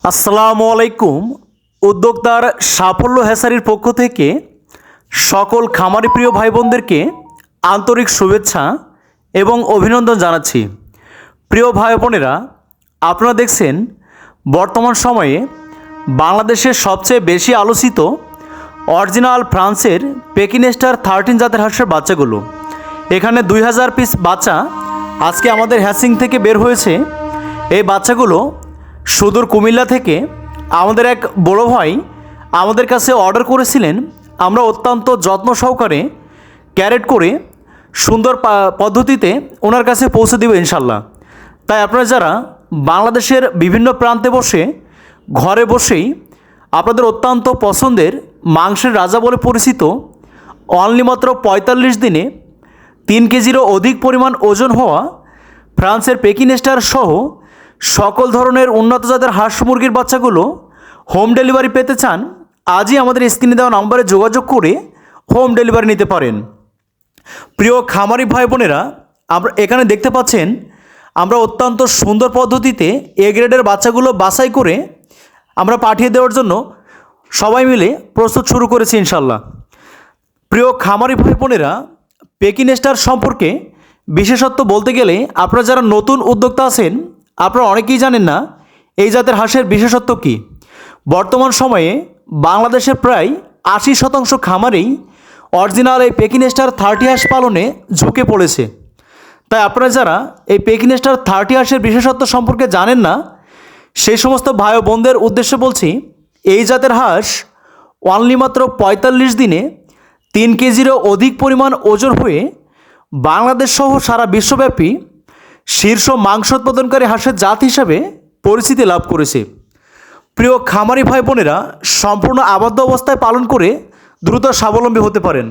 আসসালামু আলাইকুম। উদ্যোক্তার সাফল্য হ্যাসারির পক্ষ থেকে সকল খামারি প্রিয় ভাই বোনদেরকে আন্তরিক শুভেচ্ছা এবং অভিনন্দন জানাচ্ছি। প্রিয় ভাই বোনেরা, আপনারা দেখছেন বর্তমান সময়ে বাংলাদেশের সবচেয়ে বেশি আলোচিত অরিজিনাল ফ্রান্সের পেকিনেস্টার 13 জাতের হাঁসের বাচ্চাগুলো। এখানে 2000 পিস বাচ্চা আজকে আমাদের হ্যাচিং থেকে বের হয়েছে। এই বাচ্চাগুলো সুদূর কুমিল্লা থেকে আমাদের এক বড় ভাই আমাদের কাছে অর্ডার করেছিলেন। আমরা অত্যন্ত যত্ন সহকারে ক্যারেট করে সুন্দর পদ্ধতিতে ওনার কাছে পৌঁছে দেব ইনশাল্লাহ। তাই আপনারা যারা বাংলাদেশের বিভিন্ন প্রান্তে বসে ঘরে বসেই আপনাদের অত্যন্ত পছন্দের মাংসের রাজা বলে পরিচিত অনলি মাত্র 45 দিনে 3 কেজিরও অধিক পরিমাণ ওজন হওয়া ফ্রান্সের পেকিনেস্টার সহ সকল ধরনের উন্নত জাতের হাঁস মুরগির বাচ্চাগুলো হোম ডেলিভারি পেতে চান, আজই আমাদের স্ক্রিনে দেওয়া নম্বরে যোগাযোগ করে হোম ডেলিভারি নিতে পারেন। প্রিয় খামারি ভাই বোনেরা, আমরা এখানে দেখতে পাচ্ছেন আমরা অত্যন্ত সুন্দর পদ্ধতিতে এ গ্রেডের বাচ্চাগুলো বাছাই করে আমরা পাঠিয়ে দেওয়ার জন্য সবাই মিলে প্রস্তুত শুরু করেছি ইনশাল্লাহ। প্রিয় খামারি ভাই বোনেরা, পেকিনেস্টার সম্পর্কে বিশেষত্ব বলতে গেলে আপনারা যারা নতুন উদ্যোক্তা আছেন আপনারা অনেকেই জানেন না এই জাতের হাঁসের বিশেষত্ব কী। বর্তমান সময়ে বাংলাদেশের প্রায় 80% খামারেই অরিজিনাল এই পেকিনেস্টার 30 হাঁস পালনে ঝুঁকে পড়েছে। তাই আপনারা যারা এই পেকিনেস্টার 30 হাঁসের বিশেষত্ব সম্পর্কে জানেন না সেই সমস্ত ভাই ও বোনদের উদ্দেশ্যে বলছি, এই জাতের হাঁস অনলি মাত্র 45 দিনে 3 কেজিরও অধিক পরিমাণ ওজন হয়ে বাংলাদেশ সহ সারা বিশ্বব্যাপী শীর্ষ মাংস উৎপাদনকারী হাঁসের জাত হিসাবে পরিচিতি লাভ করেছে। প্রিয় খামারি ভাই বোনেরা, সম্পূর্ণ আবদ্ধ অবস্থায় পালন করে দ্রুত স্বাবলম্বী হতে পারেন।